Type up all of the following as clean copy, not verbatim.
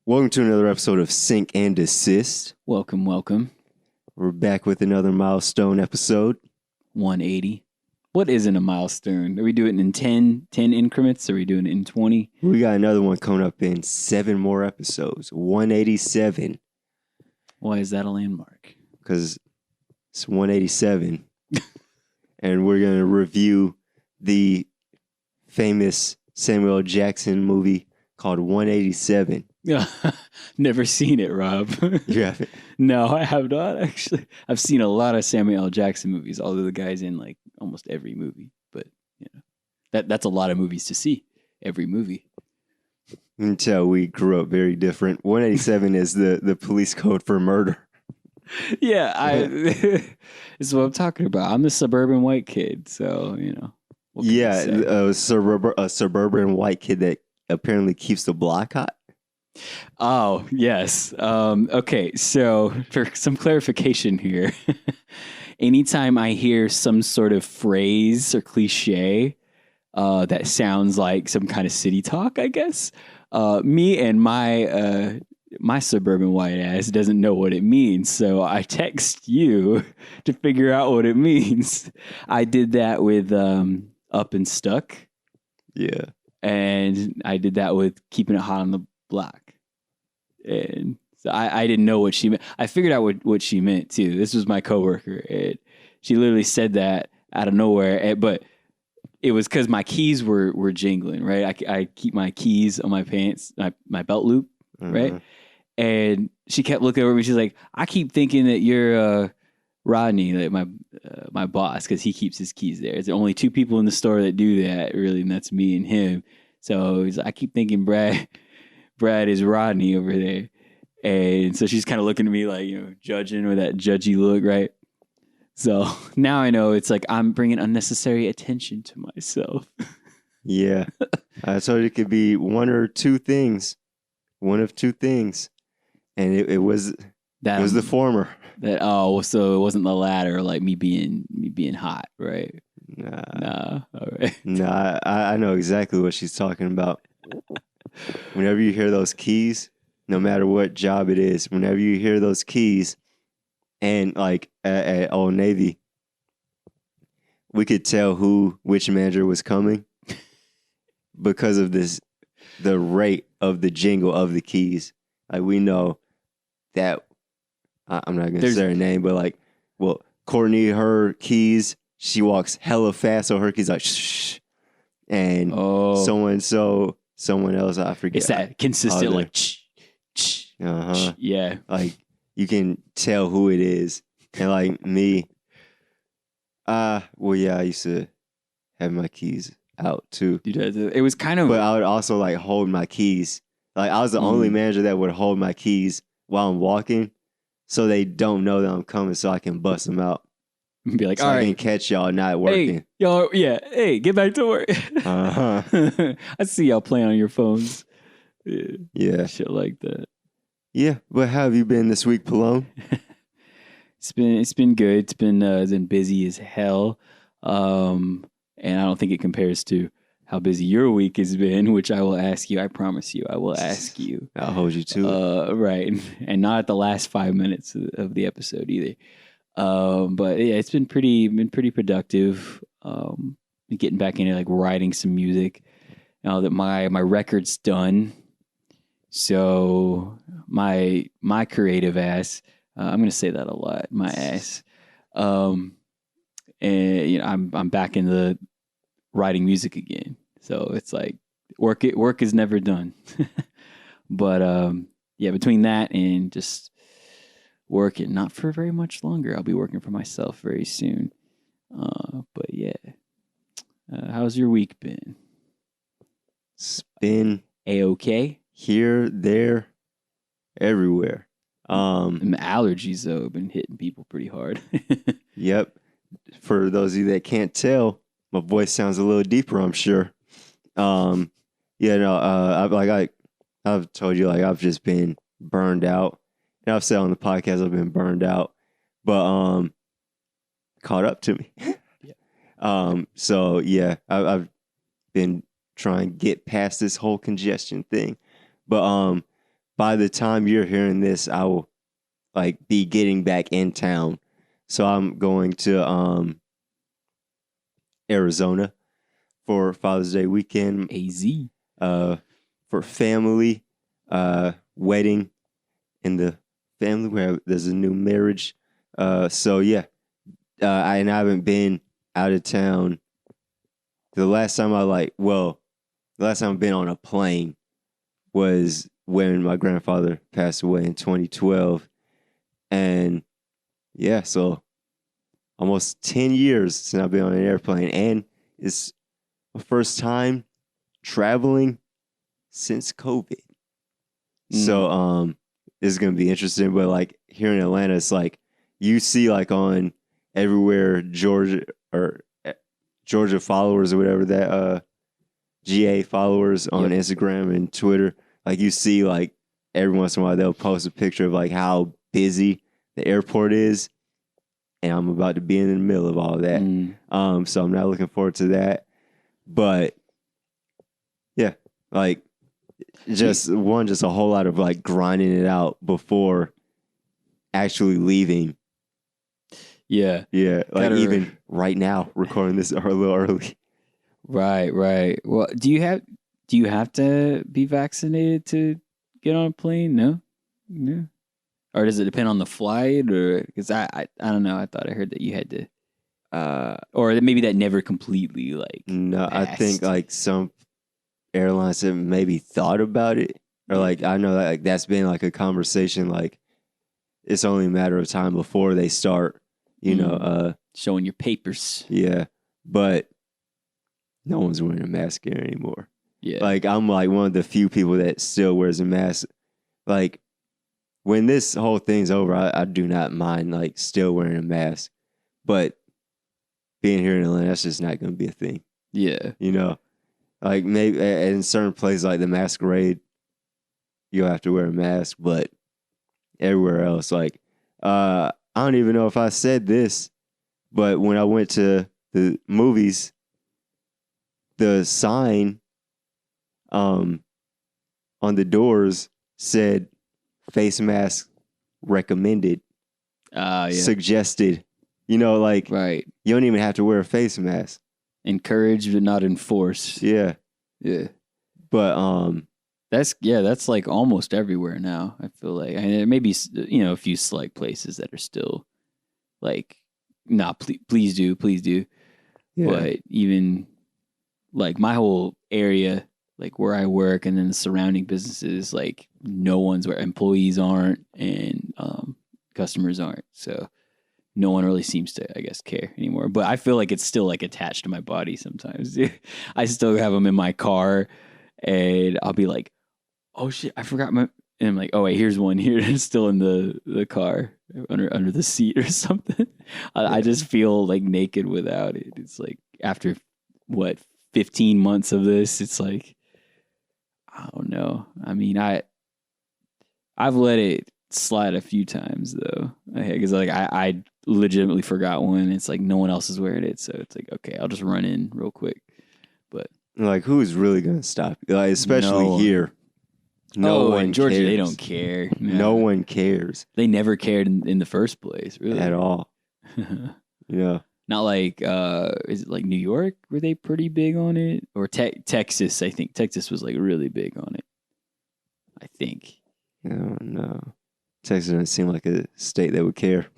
Welcome to another episode of Sync and Desist. Welcome. We're back with another milestone episode. 180. What isn't a milestone? Are we doing it in 10 increments? Or are we doing it in 20? We got another one coming up in 7 more episodes. 187. Why is that a landmark? Because it's 187. And we're going to review the famous Samuel L. Jackson movie called 187. Never seen it, Rob. You haven't? No, I have not, actually. I've seen a lot of Samuel L. Jackson movies, although the guy's in like almost every movie. But, you know, that's a lot of movies to see. Every movie. You can tell we grew up very different. 187 is the police code for murder. Yeah, this is what I'm talking about. I'm the suburban white kid, so, you know. Yeah, a suburban white kid that apparently keeps the block hot. Oh, yes. Okay, so for some clarification here, anytime I hear some sort of phrase or cliche that sounds like some kind of city talk, I guess, me and my suburban white ass doesn't know what it means, so I text you to figure out what it means. I did that with Up and Stuck. Yeah. And I did that with Keeping It Hot on the Block. And so I didn't know what she meant. I figured out what she meant, too. This was my coworker. And she literally said that out of nowhere. But it was because my keys were jingling, right? I keep my keys on my pants, my belt loop, right? And she kept looking over me. She's like, I keep thinking that you're Rodney, like my boss, because he keeps his keys there. There's only two people in the store that do that, really, and that's me and him. So he's like, I keep thinking Brad is Rodney over there. And so she's kind of looking at me like, you know, judging with that judgy look, right? So now I know it's like I'm bringing unnecessary attention to myself. Yeah. I told you it could be one of two things. And it was the former. So it wasn't the latter, like me being hot, right? Nah. All right. Nah, I know exactly what she's talking about. Whenever you hear those keys, no matter what job it is, whenever you hear those keys, and like at Old Navy, we could tell which manager was coming because of the rate of the jingle of the keys. Like we know that. I'm not going to say her name, but like, well, Courtney, her keys, she walks hella fast, so her keys like, shh. And someone else, I forget. It's that consistent, like, shh. Uh-huh. Yeah. Like, you can tell who it is. And like me, I used to have my keys out too. It was kind of... But I would also like hold my keys. Like, I was the only manager that would hold my keys while I'm walking. So they don't know that I'm coming, so I can bust them out. Be like, so all right, I can catch y'all not working. Hey, y'all, yeah. Hey, get back to work. I see y'all playing on your phones. Yeah. Shit like that. Yeah, but how have you been this week, Pallone? It's been good. It's been busy as hell. And I don't think it compares to how busy your week has been, which I will ask you. I promise you, I will ask you. I'll hold you to it. Right. And not at the last 5 minutes of the episode either. But yeah, it's been pretty productive. Getting back into like writing some music now that my record's done. So my creative ass, I'm going to say that a lot, my ass. And you know, I'm back in the writing music again. So it's like work is never done. But yeah, between that and just working, not for very much longer. I'll be working for myself very soon. But yeah. How's your week been? It's been A-okay? Here, there, everywhere. And allergies though have been hitting people pretty hard. Yep. For those of you that can't tell, my voice sounds a little deeper, I'm sure. I've told you, like, I've just been burned out. And I've said on the podcast I've been burned out, but caught up to me. Yeah. So yeah, I've been trying to get past this whole congestion thing. But by the time you're hearing this, I will like be getting back in town. So I'm going to Arizona for Father's Day weekend. AZ. For family, wedding in the family where there's a new marriage. So yeah, I haven't been out of town. The last time I've been on a plane was when my grandfather passed away in 2012. And yeah, so almost 10 years since I've been on an airplane. And it's my first time traveling since COVID. So this is gonna be interesting. But like here in Atlanta, it's like you see like on everywhere Georgia followers or whatever that GA followers on Instagram and Twitter. Like you see like every once in a while they'll post a picture of like how busy the airport is. And I'm about to be in the middle of all of that. So I'm not looking forward to that. But yeah, like just a whole lot of like grinding it out before actually leaving. Yeah. Yeah. Like even right now, recording this a little early. Right. Well, do you have to be vaccinated to get on a plane? No. Or does it depend on the flight? Or because I don't know. I thought I heard that you had to, or maybe that never completely like. No, passed. I think like some airlines have maybe thought about it, or like I know that like that's been like a conversation. Like it's only a matter of time before they start, showing your papers. Yeah, but no one's wearing a mask here anymore. Yeah, like I'm like one of the few people that still wears a mask. Like when this whole thing's over, I do not mind like still wearing a mask, but being here in Atlanta, that's just not going to be a thing. Yeah, like maybe in certain places like the Masquerade, you'll have to wear a mask, but everywhere else, like I don't even know if I said this, but when I went to the movies, the sign on the doors said face mask recommended, suggested, like right. You don't even have to wear a face mask. Encouraged but not enforced. Yeah. But that's like almost everywhere now. I feel like, and there may be a few select places that are still like, nah, please do. Yeah. But even like my whole area, like where I work and then the surrounding businesses, like no one's where employees aren't and customers aren't. So no one really seems to, I guess, care anymore. But I feel like it's still like attached to my body sometimes. I still have them in my car and I'll be like, oh shit, I forgot my, and I'm like, oh wait, here's one here. It's still in the car under the seat or something. I just feel like naked without it. It's like after 15 months of this, it's like, I don't know. I mean, I've let it slide a few times though, because like I legitimately forgot one. It's like no one else is wearing it, so it's like okay, I'll just run in real quick. But like, who's really gonna stop you? Like, especially here. No one in Georgia, cares. they don't care. No one cares. They never cared in the first place, really, at all. Yeah. Not like is it like New York? Were they pretty big on it? Or Texas? I think Texas was like really big on it. I think. Oh, no. Texas doesn't seem like a state that would care.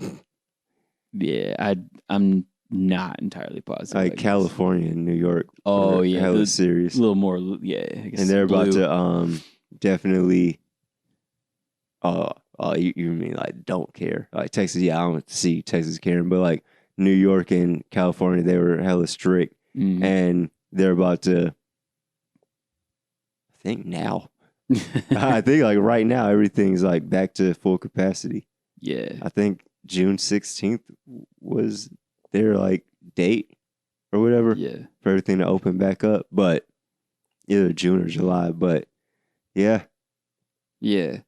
Yeah, I'm not entirely positive. Like California and New York. Oh yeah, hella serious. A little more, yeah. I guess and they're blue. About to definitely. You mean like don't care? Like Texas, yeah, I don't see Texas caring, but like New York and California, they were hella strict, and they're about to. I think now. I think like right now everything's like back to full capacity. Yeah. I think June 16th was their like date or whatever. Yeah. For everything to open back up, but either June or July. But yeah. Yeah.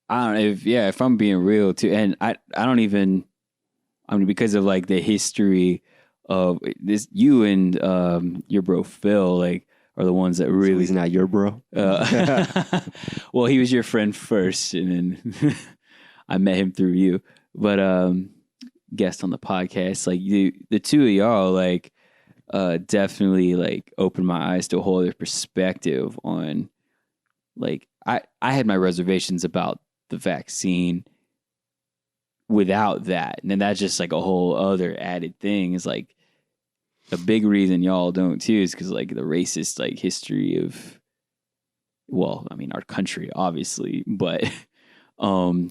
I don't know if I'm being real too, and I don't even. I mean, because of like the history of this, you and your bro Phil like are the ones that So really. he's not your bro? Well, he was your friend first, and then I met him through you. But guest on the podcast, like the two of y'all, like definitely like opened my eyes to a whole other perspective on, like I had my reservations about the vaccine without that, and then that's just like a whole other added thing. Is like a big reason y'all don't too is because like the racist like history of, well, I mean our country obviously, but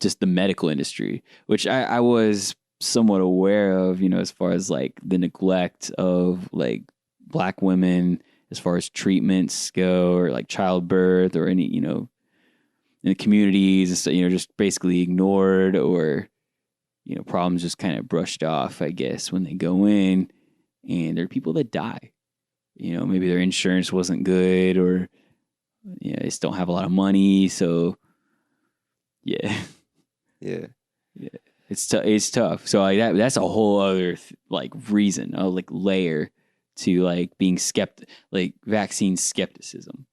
just the medical industry, which I was somewhat aware of, you know, as far as like the neglect of like Black women as far as treatments go, or like childbirth, or any, you know, in the communities, you know, just basically ignored, or, you know, problems just kind of brushed off, I guess, when they go in. And there are people that die. You know, maybe their insurance wasn't good, or, you know, they just don't have a lot of money. So, yeah. Yeah. Yeah. It's tough. So like that's a whole other like reason, like layer to like being like vaccine skepticism.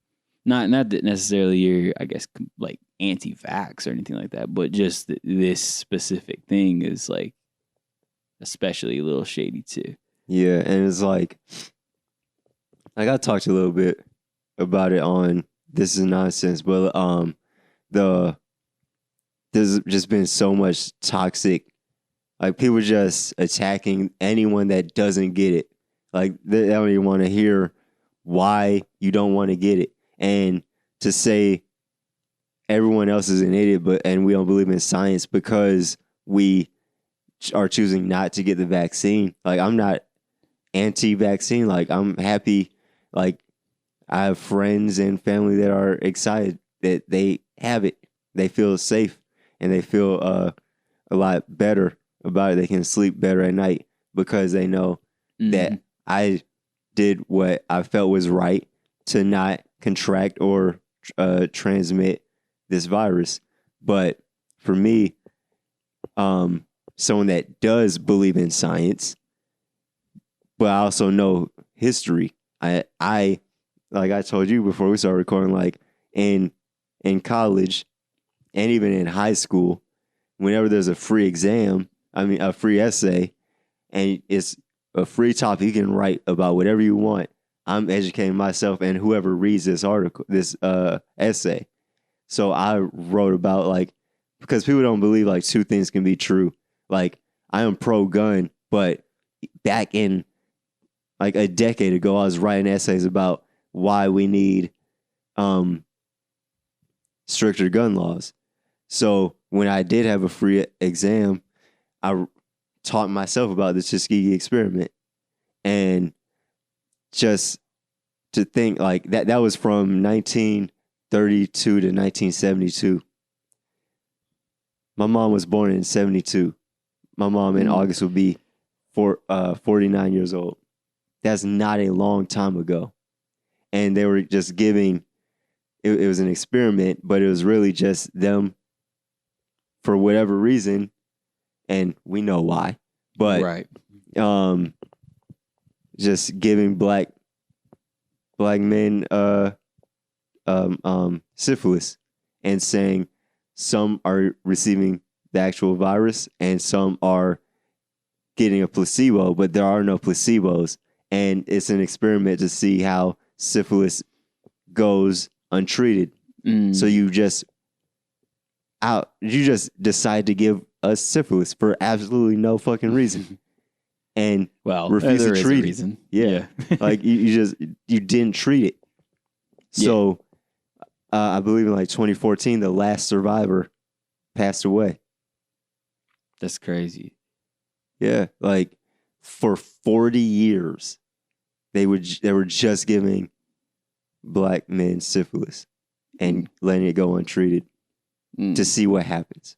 Not that necessarily you're, I guess, like anti-vax or anything like that, but just this specific thing is like especially a little shady too. Yeah, and it's like I talked a little bit about it on This Is Nonsense, but there's just been so much toxic, like people just attacking anyone that doesn't get it. Like they don't even want to hear why you don't want to get it, and to say everyone else is an idiot, and we don't believe in science because we are choosing not to get the vaccine. Like I'm not anti-vaccine. Like I'm happy. Like I have friends and family that are excited that they have it. They feel safe and they feel a lot better about it. They can sleep better at night because they know that I did what I felt was right to not contract or transmit this virus. But for me, someone that does believe in science, but I also know history. I like I told you before we started recording, like in college and even in high school, whenever there's a free exam, a free essay, and it's a free topic, you can write about whatever you want. I'm educating myself and whoever reads this essay. So I wrote about, like, because people don't believe like two things can be true. Like I am pro gun, but back in like a decade ago, I was writing essays about why we need stricter gun laws. So when I did have a free exam, I taught myself about the Tuskegee experiment. And just to think like that was from 1932 to 1972. My mom was born in 72. My mom in August would be 49 years old. That's not a long time ago. And they were just giving, it was an experiment, but it was really just them for whatever reason. And we know why, but right. Just giving black men syphilis and saying some are receiving the actual virus and some are getting a placebo, but there are no placebos. And it's an experiment to see how syphilis goes untreated. So you just decide to give us syphilis for absolutely no fucking reason. And refuse to treat it. Yeah. Like you didn't treat it. So I believe in like 2014, the last survivor passed away. That's crazy. Yeah. Like for 40 years, they were just giving black men syphilis and letting it go untreated to see what happens.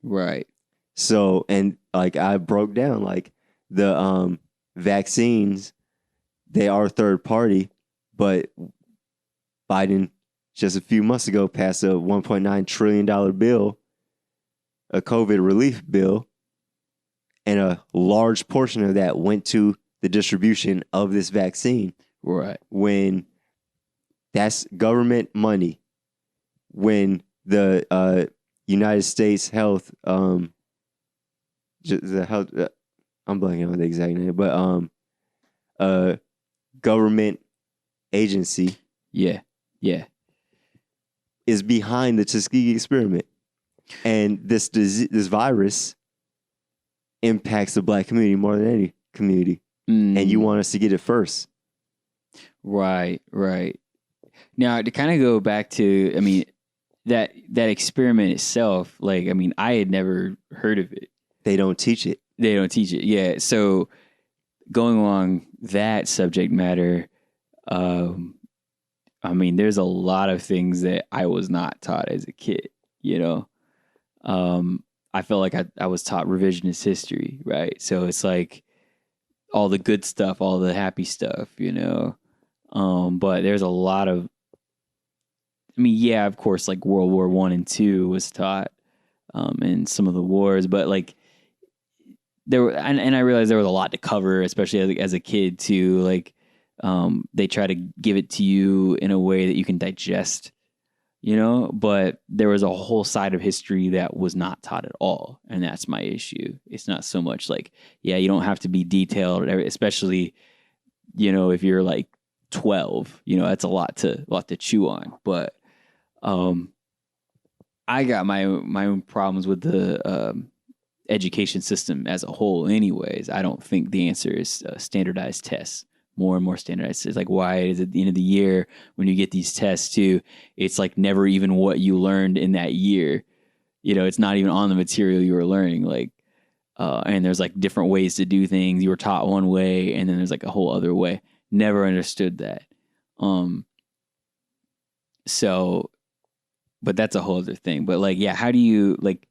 Right. So, and like I broke down like the vaccines, they are third party, but Biden just a few months ago passed a $1.9 trillion bill, a COVID relief bill, and a large portion of that went to the distribution of this vaccine. Right. When That's government money. When the United States Health, the health, I'm blanking on the exact name, but government agency, Yeah. is behind the Tuskegee experiment, and this virus impacts the Black community more than any community, and you want us to get it first. Right. Now, to kind of go back to, I mean, that experiment itself, like, I mean, I had never heard of it. They don't teach it. Yeah. So going along that subject matter, I mean, there's a lot of things that I was not taught as a kid, you know? I felt like I was taught revisionist history, right? So it's like all the good stuff, all the happy stuff, you know? But there's a lot of, I mean, yeah, of course, like World War I and II was taught, and some of the wars, but like there were, and I realized there was a lot to cover, especially as a kid too. Like, they try to give it to you in a way that you can digest, you know, but there was a whole side of history that was not taught at all. And that's my issue. It's not so much like, yeah, you don't have to be detailed, especially, you know, if you're like 12, you know, that's a lot to chew on. But I got my own problems with the education system as a whole anyways. I don't think the answer is standardized tests. More and more standardized. It's like, why is it at the end of the year when you get these tests too, it's like never even what you learned in that year. You know, it's not even on the material you were learning. Like, and there's like different ways to do things. You were taught one way, and then there's like a whole other way. Never understood that. So, but that's a whole other thing. But like, yeah, how do you like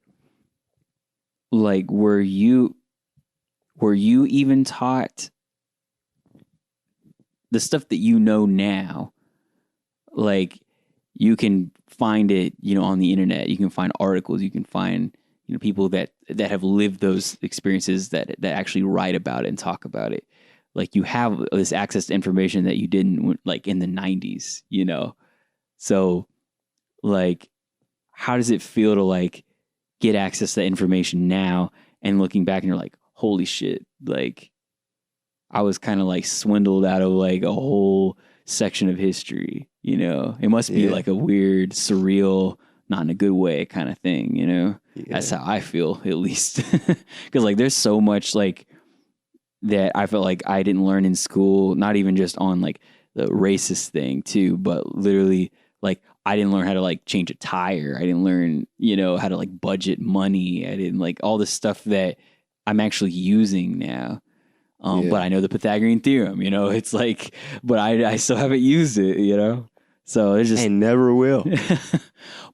were you even taught the stuff that you know now? Like, you can find it, you know, on the internet. You can find articles. You can find, you know, people that have lived those experiences that actually write about it and talk about it. Like, you have this access to information that you didn't, like, in the 90s, you know? So, like, how does it feel to, like, get access to that information now and looking back and you're like, holy shit, like, I was kind of like swindled out of like a whole section of history, you know? It must be like a weird, surreal, not in a good way kind of thing, you know? Yeah. That's how I feel, at least. Because like there's so much like that I felt like I didn't learn in school, not even just on like the racist thing too, but literally like I didn't learn how to like change a tire. I didn't learn, you know, how to like budget money. I didn't like all this stuff that I'm actually using now. But I know the Pythagorean theorem, you know, it's like, but I still haven't used it, you know? So it's just. And never will.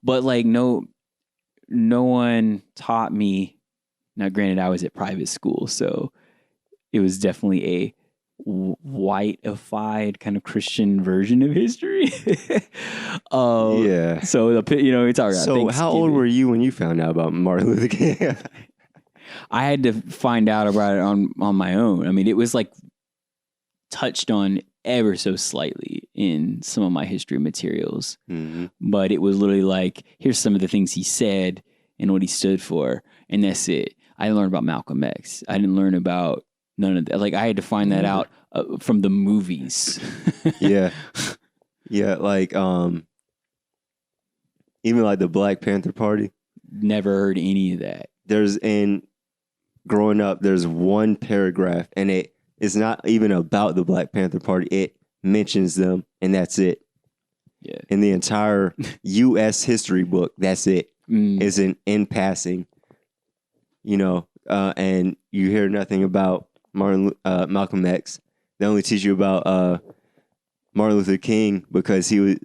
But like, no one taught me. Now, granted, I was at private school, so it was definitely a whiteified kind of Christian version of history. Yeah. So, you know, it's all right. So how old were you when you found out about Martin Luther King? I had to find out about it on my own. I mean, it was like touched on ever so slightly in some of my history materials, but it was literally like, here's some of the things he said and what he stood for, and that's it. I didn't learn about Malcolm X. I didn't learn about none of that. Like, I had to find that out from the movies. Yeah, like even like the Black Panther Party. Never heard any of that. Growing up, there's one paragraph, and it is not even about the Black Panther Party. It mentions them, and that's it. Yeah. In the entire U.S. history book, that's it. Is in passing, you know, and you hear nothing about Malcolm X. They only teach you about Martin Luther King because he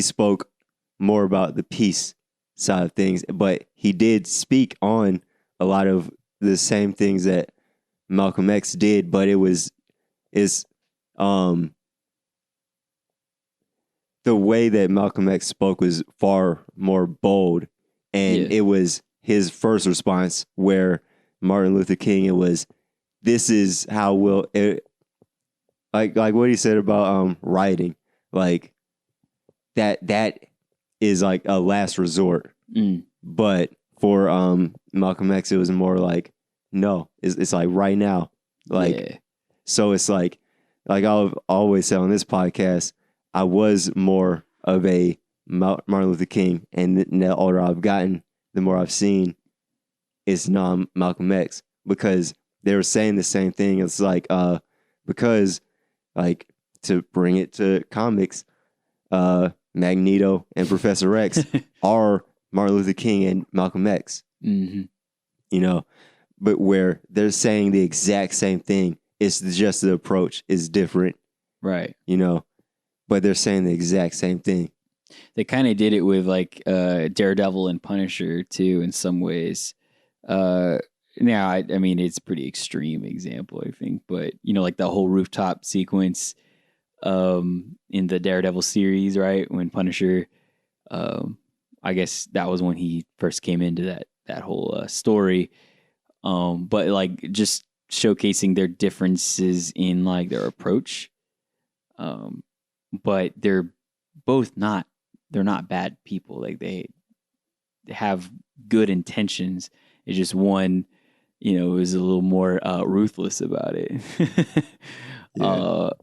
spoke more about the peace side of things, but he did speak on a lot of the same things that Malcolm X did, but the way that Malcolm X spoke was far more bold, and it was his first response, where Martin Luther King, it was, this is how like what he said about rioting. like that is like a last resort. But for Malcolm X, it was more like, no, it's like right now. Like, so it's like I've always said on this podcast, I was more of a Martin Luther King, and the older I've gotten, the more I've seen it's not Malcolm X, because they were saying the same thing. It's like, because like, to bring it to comics, Magneto and Professor X are Martin Luther King and Malcolm X. Mm-hmm. You know, but where they're saying the exact same thing, it's just the approach is different. Right. You know, but they're saying the exact same thing. They kind of did it with like Daredevil and Punisher too, in some ways. Now, I mean, it's a pretty extreme example, I think, but you know, like the whole rooftop sequence in the Daredevil series, right? When Punisher, I guess that was when he first came into that whole story. But like just showcasing their differences in like their approach. But they're not bad people. Like they have good intentions. It's just one, you know, is a little more ruthless about it.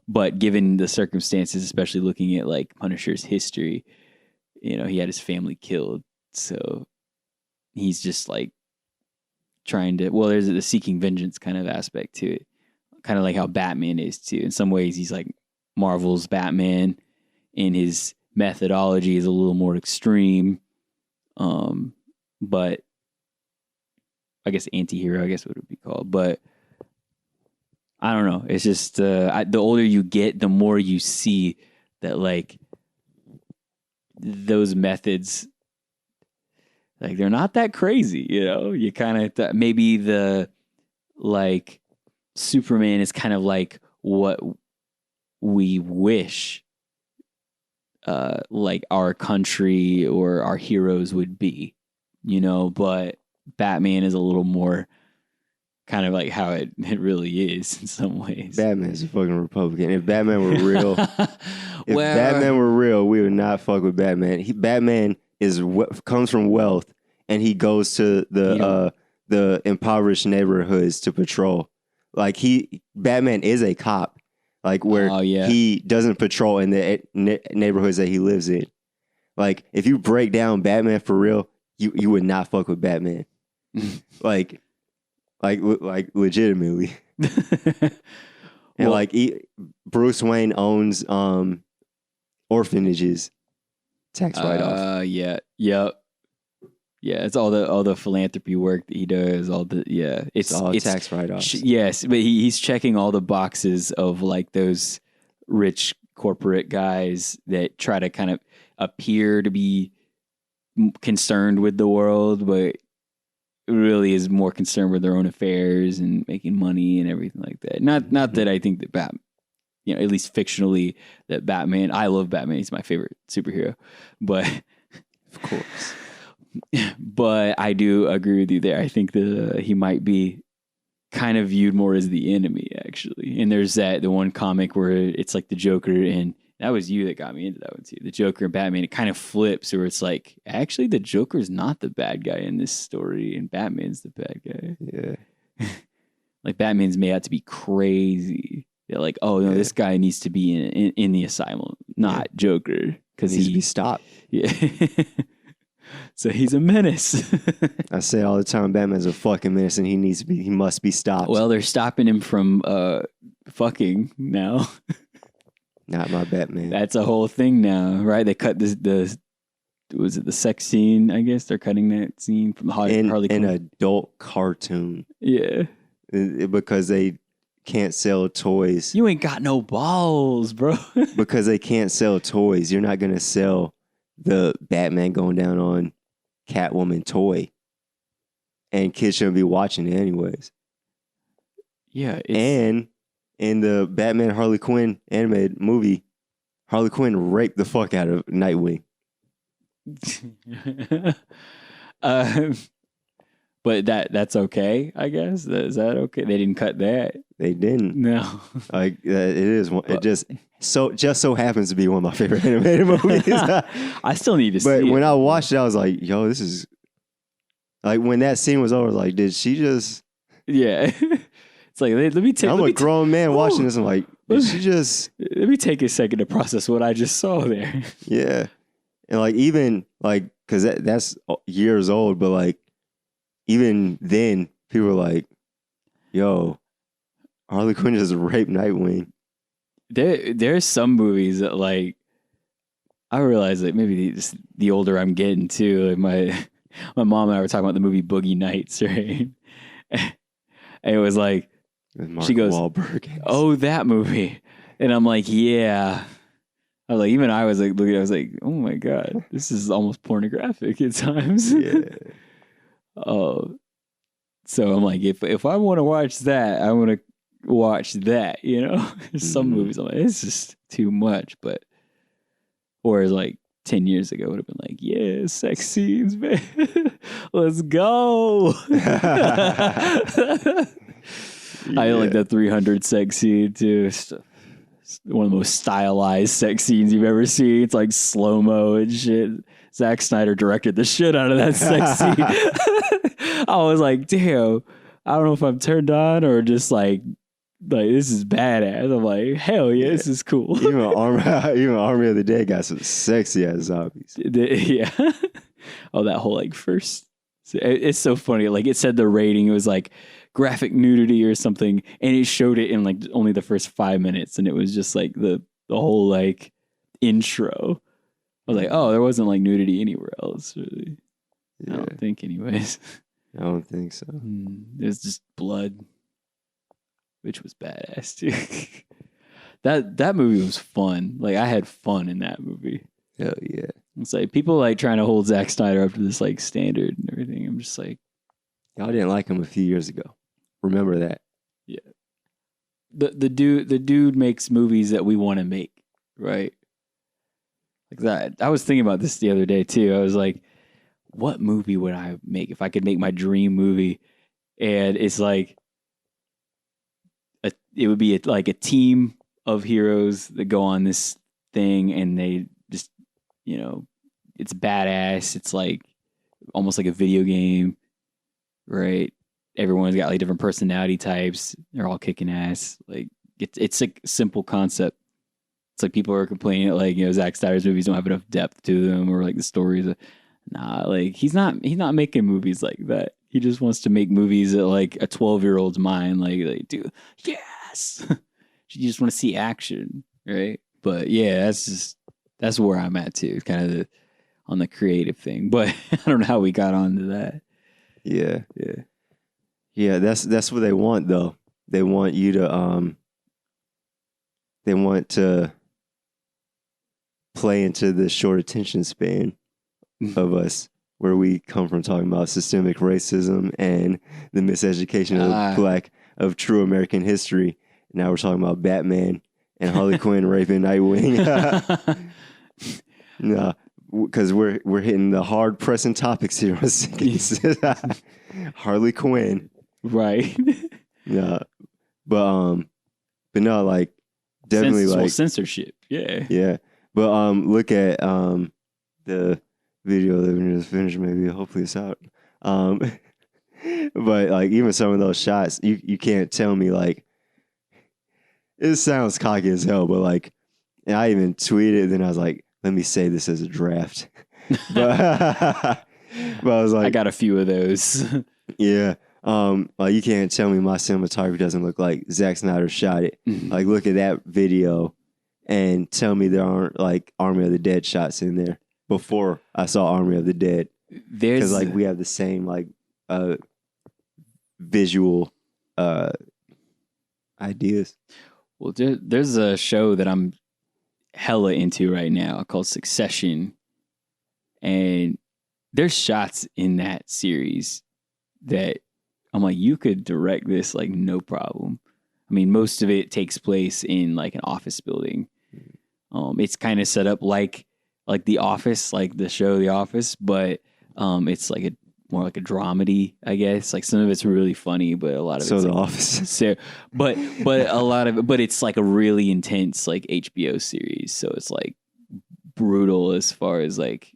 But given the circumstances, especially looking at like Punisher's history, you know, he had his family killed. So he's just like trying to, well, there's the seeking vengeance kind of aspect to it. Kind of like how Batman is too. In some ways, he's like Marvel's Batman, and his methodology is a little more extreme. But I guess anti-hero, I guess what it would be called. But I don't know. It's just the older you get, the more you see that like those methods, like they're not that crazy. You know, you kind of maybe the like Superman is kind of like what we wish like our country or our heroes would be, you know, but Batman is a little more kind of like how it really is in some ways. Batman's a fucking Republican. If Batman were real, Batman were real, we would not fuck with Batman. Batman comes from wealth, and he goes to the impoverished neighborhoods to patrol. Like Batman is a cop. Like where he doesn't patrol in the neighborhoods that he lives in. Like if you break down Batman for real, you would not fuck with Batman. like legitimately. And like Bruce Wayne owns orphanages, tax write-off. Yeah, it's all the philanthropy work that he does. It's all tax write-offs. Yes, but he's checking all the boxes of like those rich corporate guys that try to kind of appear to be concerned with the world, but really is more concerned with their own affairs and making money and everything like that. Not that I think that Batman, you know, at least fictionally, that Batman. I love Batman. He's my favorite superhero, but of course. But I do agree with you there. I think that he might be kind of viewed more as the enemy, actually. And there's the one comic where it's like the Joker, and that was you that got me into that one too. The Joker and Batman, it kind of flips, where it's like, actually, the Joker's not the bad guy in this story, and Batman's the bad guy. Yeah. Like Batman's made out to be crazy. They're like, oh no, this guy needs to be in the asylum, not Joker, because he needs to be stopped. Yeah. So he's a menace. I say all the time, Batman's a fucking menace, and he must be stopped. Well, they're stopping him from fucking now. Not my Batman. That's a whole thing now, right? They cut was it the sex scene? I guess they're cutting that scene from the Harley Quinn. An adult cartoon. Yeah, because they can't sell toys. You ain't got no balls, bro. Because they can't sell toys, you're not gonna sell the Batman going down on Catwoman toy, and kids shouldn't be watching it anyways. Yeah, and in the Batman Harley Quinn animated movie, Harley Quinn raped the fuck out of Nightwing. But that's okay, I guess. Is that okay? They didn't cut that. They didn't. No. Like it is one. It just so happens to be one of my favorite animated movies. I still need to see But it. when I watched it, I was like, "Yo, this is." Like when that scene was over, like, did she just? Yeah. It's like let me take. I'm a grown man watching this. I'm like, did she just? Let me take a second to process what I just saw there. Yeah, and like even like because that's years old, but like even then, people were like, "Yo, Harley Quinn just raped Nightwing." There's some movies that like I realize that maybe the older I'm getting too. Like my mom and I were talking about the movie Boogie Nights, right? And it was like she goes, Wahlberg. "Oh, that movie," and I'm like, "Yeah." I was like, even I was like looking. I was like, "Oh my god, this is almost pornographic at times." Yeah. Oh, so I'm like, if I want to watch that, I want to watch that. You know, some movies I'm like, it's just too much. But whereas like 10 years ago, it would have been like, yeah, sex scenes, man, let's go. I like that 300 sex scene too. It's one of the most stylized sex scenes you've ever seen. It's like slow-mo and shit. Zack Snyder directed the shit out of that sex scene. I was like, damn, I don't know if I'm turned on or just like this is badass. I'm like, hell yeah, this is cool. Even Army of the Dead got some sexy ass zombies. Yeah. Oh, that whole like first. It's so funny. Like it said the rating, it was like graphic nudity or something, and it showed it in like only the first 5 minutes, and it was just like the whole like intro. I was like, oh, there wasn't like nudity anywhere else, really. Yeah. I don't think, anyways. I don't think so. There's just blood, which was badass too. That movie was fun. Like I had fun in that movie. Hell yeah. It's like people like trying to hold Zack Snyder up to this like standard and everything. I'm just like, y'all didn't like him a few years ago. Remember that. Yeah. The dude makes movies that we want to make, right? Like that. I was thinking about this the other day too. I was like, what movie would I make if I could make my dream movie? And it's like it would be like a team of heroes that go on this thing and they just, you know, it's badass. It's like almost like a video game, right? Everyone's got like different personality types. They're all kicking ass. Like it's like a simple concept. It's like people are complaining that like, you know, Zack Snyder's movies don't have enough depth to them, or like the stories. Nah, like he's not making movies like that. He just wants to make movies that like a 12-year-old's mind, like dude, yes. You just want to see action, right? But yeah, that's where I'm at too, kind of on the creative thing. But I don't know how we got onto that. Yeah. That's what they want though. They want you to they want to play into the short attention span of us, where we come from talking about systemic racism and the miseducation of true American history. Now we're talking about Batman and Harley Quinn raping Nightwing. No, because we're hitting the hard pressing topics here on Sync And Desist. Harley Quinn, right? Yeah, but no, like definitely like censorship. Yeah. But look at the video that we just finished. Maybe hopefully it's out. But like even some of those shots, you can't tell me like. It sounds cocky as hell, but like, and I even tweeted, then I was like, let me say this as a draft. but I was like, I got a few of those. Yeah. Like you can't tell me my cinematography doesn't look like Zack Snyder shot it. Like look at that video and tell me there aren't like Army of the Dead shots in there before I saw Army of the Dead. Because like we have the same like visual ideas. Well, there's a show that I'm hella into right now called Succession. And there's shots in that series that I'm like, you could direct this like no problem. I mean, most of it takes place in like an office building. It's kind of set up like The Office, like the show The Office, but it's like a more like a dramedy, I guess. Like some of it's really funny, but a lot of So it's The like, Office. so, but a lot of it, but it's like a really intense like HBO series. So it's like brutal as far as like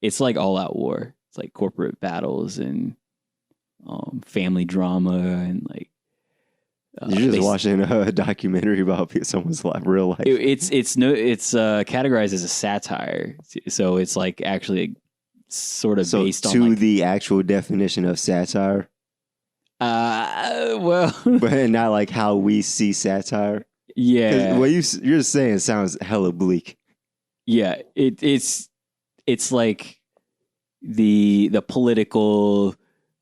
it's like all out war. It's like corporate battles and family drama and like You're just watching a documentary about someone's real life. it's categorized as a satire, so it's like actually sort of based on like, the actual definition of satire, well, but not like how we see satire. yeah, What you're saying sounds hella bleak. yeah, it's like the political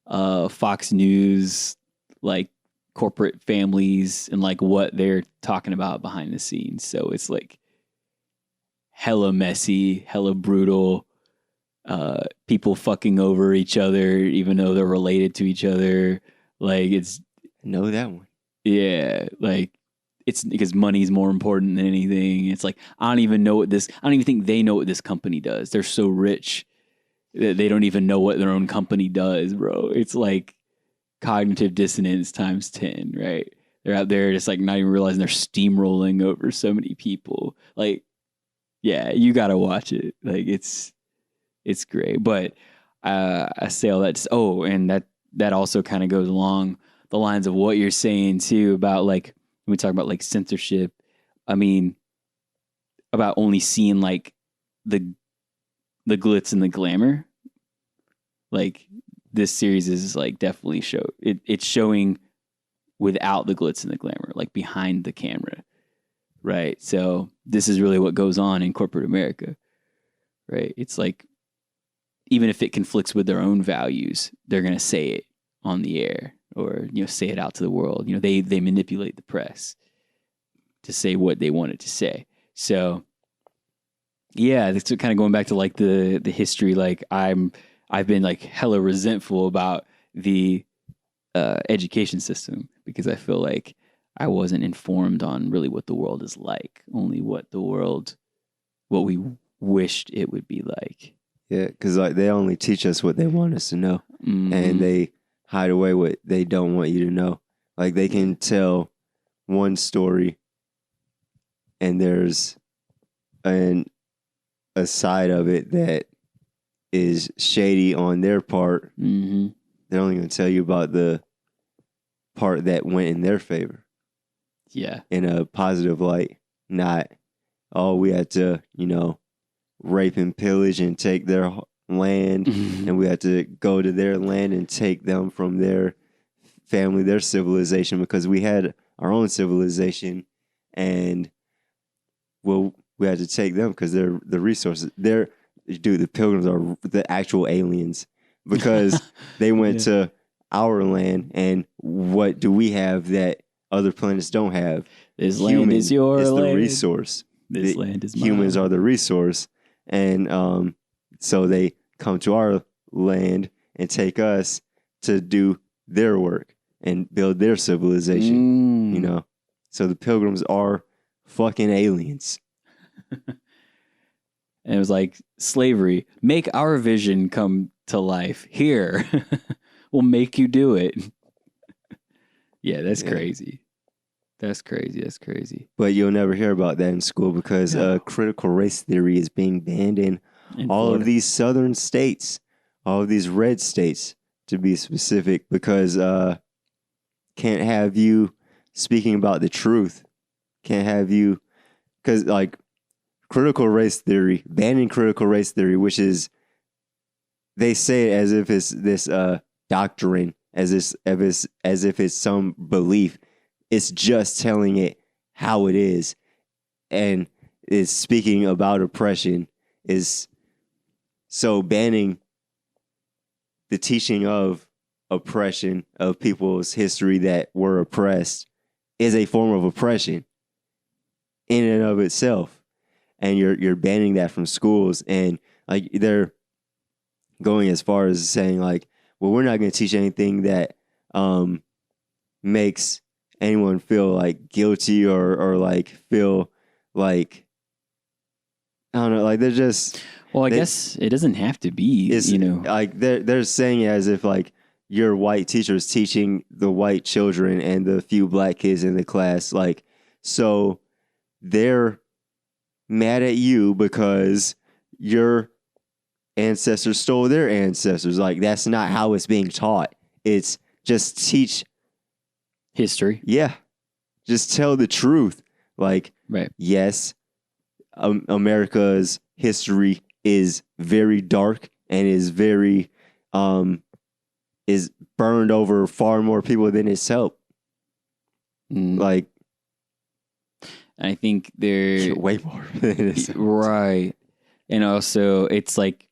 Fox News like corporate families and like what they're talking about behind the scenes. So it's like hella messy, hella brutal, people fucking over each other even though they're related to each other. Like it's Know that one. yeah, like it's because money's more important than anything. It's like I don't even think they know what this company does. They're so rich that they don't even know what their own company does, bro. It's like cognitive dissonance times 10, right? They're out there just like not even realizing they're steamrolling over so many people. Like, yeah, you gotta watch it. Like it's great. But I say all that. And that also kind of goes along the lines of what you're saying too about like when we talk about like censorship. I mean, about only seeing like the glitz and the glamour. Like this series is like definitely it's showing without the glitz and the glamour, like behind the camera, right? So this is really what goes on in corporate America, right? It's like even if it conflicts with their own values, they're gonna say it on the air or say it out to the world. They manipulate the press to say what they want it to say. So yeah, that's kind of going back to like the history. Like I've been like hella resentful about the education system because I feel like I wasn't informed on really what the world is like, only what we wished it would be like. Yeah, because like they only teach us what they want us to know, and they hide away what they don't want you to know. Like they can tell one story, and there's a side of it that is shady on their part. Mm-hmm. They're only going to tell you about the part that went in their favor. Yeah. In a positive light, not, we had to, rape and pillage and take their land, and we had to go to their land and take them from their family, their civilization, because we had our own civilization, and we had to take them because they're the resources. The Pilgrims are the actual aliens because they went to our land, and what do we have that other planets don't have? This land is your land. The resource. This land is mine. Humans are the resource, and so they come to our land and take us to do their work and build their civilization. So the Pilgrims are fucking aliens. And it was like slavery. Make our vision come to life. Here, we'll make you do it. Yeah, that's crazy. That's crazy. But you'll never hear about that in school because critical race theory is being banned in all Florida. Of these southern states, all of these red states, to be specific, because can't have you speaking about the truth. Can't have you, because like critical race theory, banning critical race theory, which is, they say it as if it's this doctrine, as if it's some belief. It's just telling it how it is, and it's speaking about oppression. Is so banning the teaching of oppression of people's history that were oppressed is a form of oppression in and of itself, and you're banning that from schools, and like they're going as far as saying like, well, we're not going to teach anything that makes anyone feel like guilty or like feel like I don't know, like they're just Well, I guess it doesn't have to be, it's like they're saying it as if like your white teacher is teaching the white children and the few black kids in the class, like, so they're mad at you because your ancestors stole their ancestors. Like, that's not how it's being taught. It's just teach history. Yeah, just tell the truth. Like, right. Yes, America's history is very dark and is very is burned over far more people than it's helped. Like, I think they're way more than it's helped. Right. And also it's like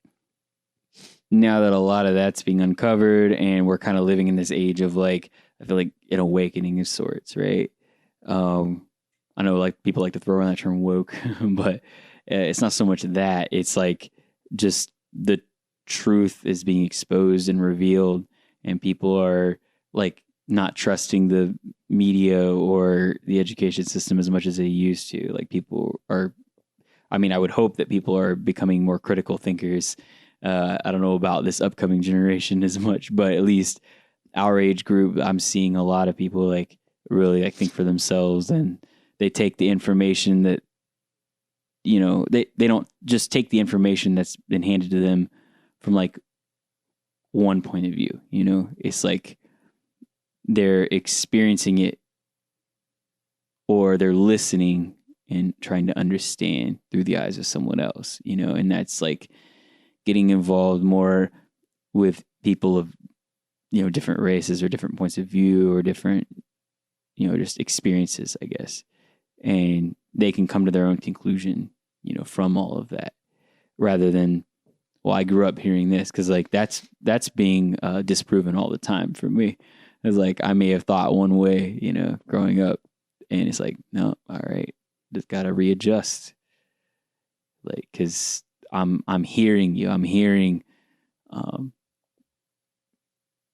now that a lot of that's being uncovered and we're kind of living in this age of like, I feel like an awakening of sorts, right? I know like people like to throw around that term woke, but it's not so much that. It's like just the truth is being exposed and revealed, and people are like not trusting the media or the education system as much as they used to. Like people are, I mean, I would hope that people are becoming more critical thinkers. I don't know about this upcoming generation as much, but at least our age group, I'm seeing a lot of people like really like think for themselves, and they take the information that, you know, they don't just take the information that's been handed to them from like one point of view, you know, it's like they're experiencing it or they're listening and trying to understand through the eyes of someone else, you know, and that's like getting involved more with people of, you know, different races or different points of view or different, you know, just experiences, I guess. And they can come to their own conclusion, you know, from all of that, rather than, well, I grew up hearing this, because like that's being disproven all the time for me. It's like I may have thought one way, you know, growing up, and it's like, no, all right, just gotta readjust, like, because I'm hearing you, I'm hearing,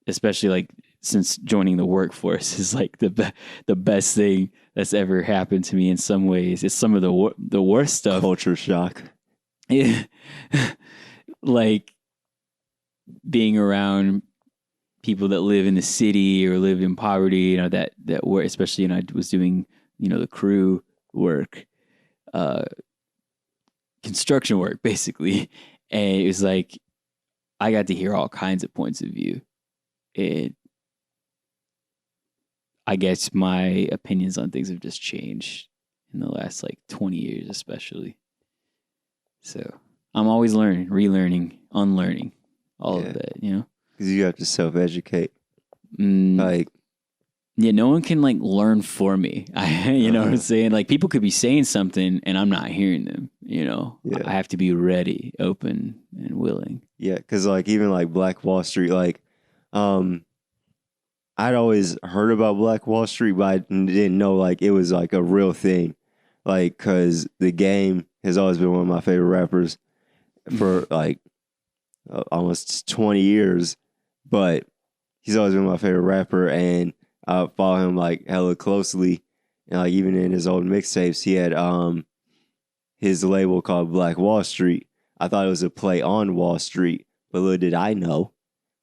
especially like since joining the workforce is like the best thing that's ever happened to me in some ways. It's some of the worst stuff. Culture shock. Yeah. Like being around people that live in the city or live in poverty, you know, that were, especially, you know, I was doing, you know, the crew work, construction work basically. And it was like, I got to hear all kinds of points of view. I guess my opinions on things have just changed in the last like 20 years, especially. So I'm always learning, relearning, unlearning, all of that, you know? Because you have to self-educate. Like, yeah, no one can like learn for me. You know what I'm saying? Like people could be saying something and I'm not hearing them, you know? Yeah. I have to be ready, open, and willing. Yeah, because like even like Black Wall Street, like, I'd always heard about Black Wall Street, but I didn't know like it was like a real thing. Like, because The Game has always been one of my favorite rappers for like almost 20 years, but he's always been my favorite rapper, and I follow him like hella closely. And like even in his old mixtapes, he had his label called Black Wall Street. I thought it was a play on Wall Street, but little did I know,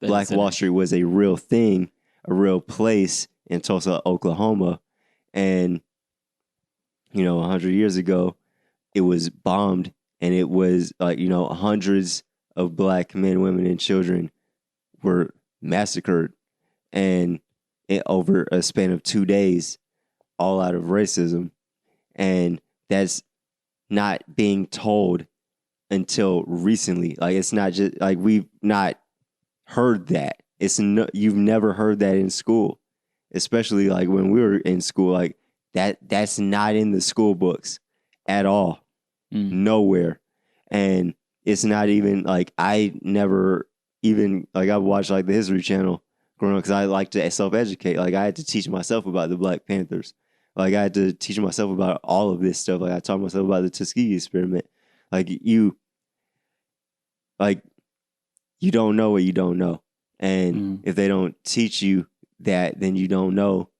Black Wall Street was a real thing, a real place in Tulsa, Oklahoma. And, you know, 100 years ago, it was bombed, and it was like, you know, hundreds of black men, women, and children were massacred, and over a span of 2 days, all out of racism. And that's not being told until recently. Like, it's not just like we've not heard that. You've never heard that in school, especially like when we were in school. Like that's not in the school books at all, nowhere. And it's not even like I never even like I watched like the History Channel growing up because I like to self-educate. Like I had to teach myself about the Black Panthers. Like I had to teach myself about all of this stuff. Like I taught myself about the Tuskegee experiment. Like you don't know what you don't know. And if they don't teach you that, then you don't know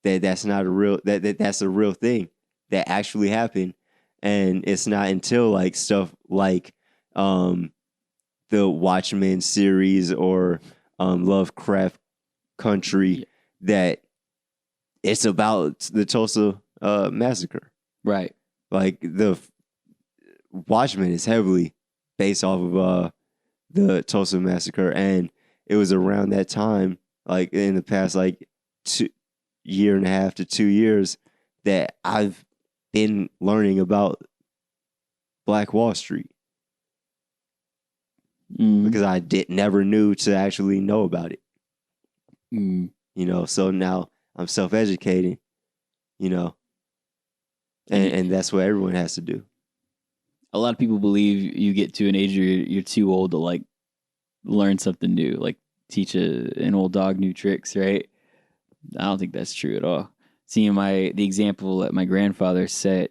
that that's not a real, that's a real thing that actually happened. And it's not until like stuff like the Watchmen series or Lovecraft Country that it's about the Tulsa massacre. Right. Like the Watchmen is heavily based off of the Tulsa massacre, and it was around that time, like in the past like 1.5 to 2 years, that I've been learning about Black Wall Street because I never knew to actually know about it. You know, so now I'm self-educating, you know, and that's what everyone has to do. A lot of people believe you get to an age where you're too old to like learn something new, like teach an old dog new tricks, right? I don't think that's true at all. Seeing the example that my grandfather set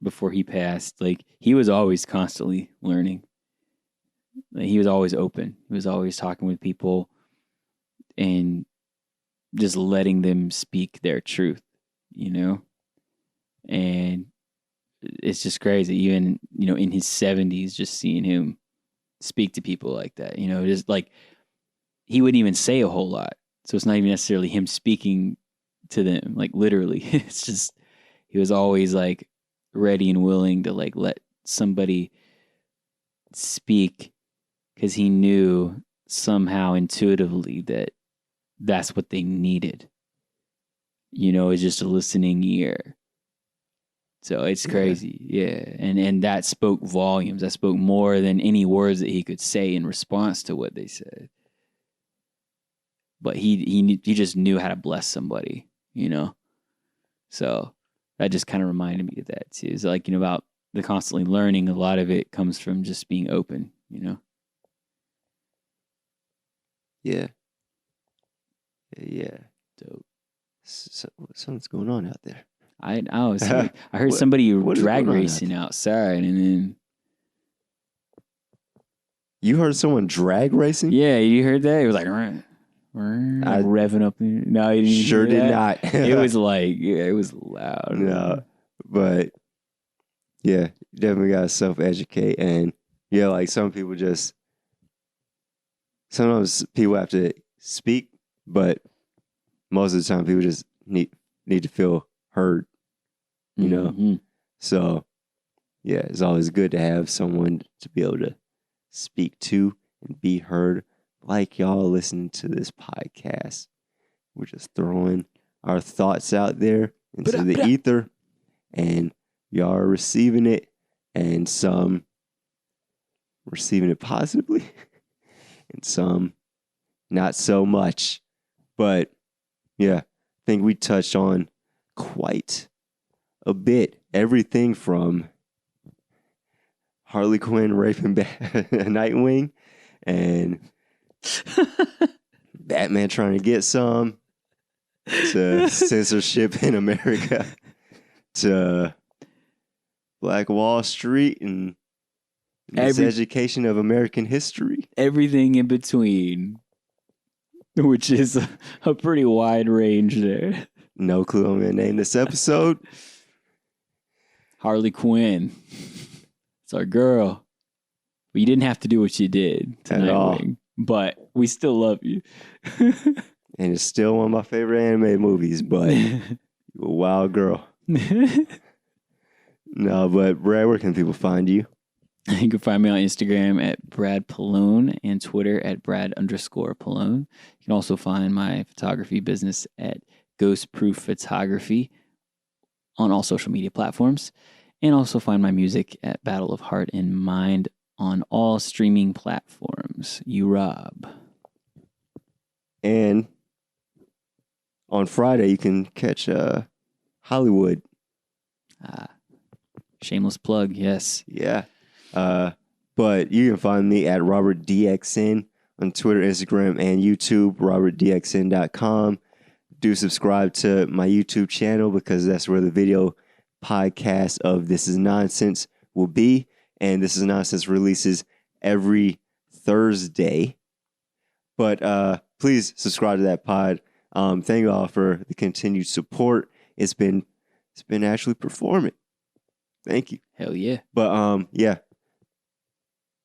before he passed, like he was always constantly learning. Like, he was always open. He was always talking with people and just letting them speak their truth, you know? And it's just crazy. Even, you know, in his 70s, just seeing him speak to people like that, you know, just like he wouldn't even say a whole lot. So it's not even necessarily him speaking to them, like literally. It's just, he was always like ready and willing to like let somebody speak because he knew somehow intuitively that that's what they needed. You know, it's just a listening ear. So it's crazy. Yeah. And that spoke volumes. That spoke more than any words that he could say in response to what they said. But he just knew how to bless somebody, you know? So that just kind of reminded me of that too. It's like, you know, about the constantly learning, a lot of it comes from just being open, you know? Yeah. Yeah. Dope. So, something's going on out there. I heard somebody drag racing outside, and then you heard someone drag racing? Yeah, you heard that? It was like revving up. No, you didn't sure hear did that? not. It was like it was loud. No, but yeah, you definitely gotta self-educate, and yeah, like sometimes people have to speak, but most of the time people just need to feel heard. You know, so yeah, it's always good to have someone to be able to speak to and be heard. Like y'all listening to this podcast, we're just throwing our thoughts out there into the ether, and y'all are receiving it, and some receiving it positively, and some not so much. But yeah, I think we touched on quite a bit. Everything from Harley Quinn raping Nightwing and Batman trying to get some, to censorship in America, to Black Wall Street and education of American history. Everything in between, which is a pretty wide range there. No clue I'm going to name this episode. Harley Quinn. It's our girl. But you didn't have to do what you did to Nightwing, but we still love you. And it's still one of my favorite animated movies, but you're a wild girl. No, but Brad, where can people find you? You can find me on Instagram at Brad Pallone and Twitter at Brad_Pallone. You can also find my photography business at Ghost Proof Photography on all social media platforms. And also find my music at Battle of Heart and Mind on all streaming platforms. You Rob. And on Friday, you can catch Hollywood. Shameless plug, yes. Yeah. But you can find me at RobertDXN on Twitter, Instagram, and YouTube, robertdxn.com. Do subscribe to my YouTube channel because that's where the video podcast of This Is Nonsense will be. And This Is Nonsense releases every Thursday. But please subscribe to that pod. Thank you all for the continued support. It's been actually performing. Thank you. Hell yeah. But yeah.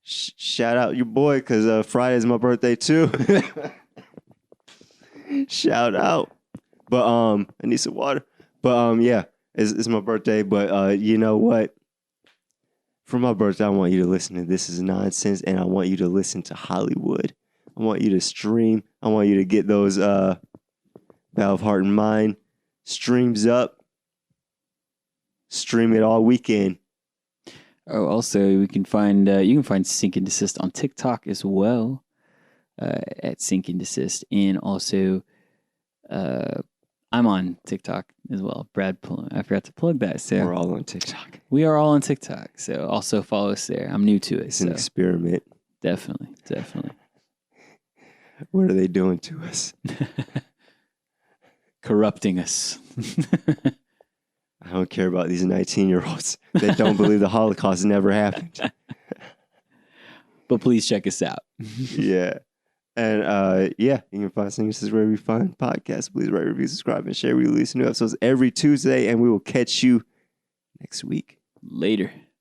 Shout out your boy, because Friday's my birthday too. Shout out. But I need some water. But yeah, it's my birthday. But you know what? For my birthday, I want you to listen to This Is Nonsense, and I want you to listen to Hollywood. I want you to stream. I want you to get those Battle of Heart and Mind streams up. Stream it all weekend. Oh, also you can find Sync and Desist on TikTok as well, at Sync and Desist, and also I'm on TikTok as well. Brad Pallone. I forgot to plug that. So We're all on TikTok. we are all on TikTok. So also follow us there. I'm new to it. It's an experiment. Definitely. What are they doing to us? Corrupting us. I don't care about these 19-year-olds that don't believe the Holocaust never happened. But please check us out. Yeah. And yeah, you can find Sync And Desist wherever you find podcasts. Please rate, review, subscribe, and share. We release new episodes every Tuesday, and we will catch you next week. Later.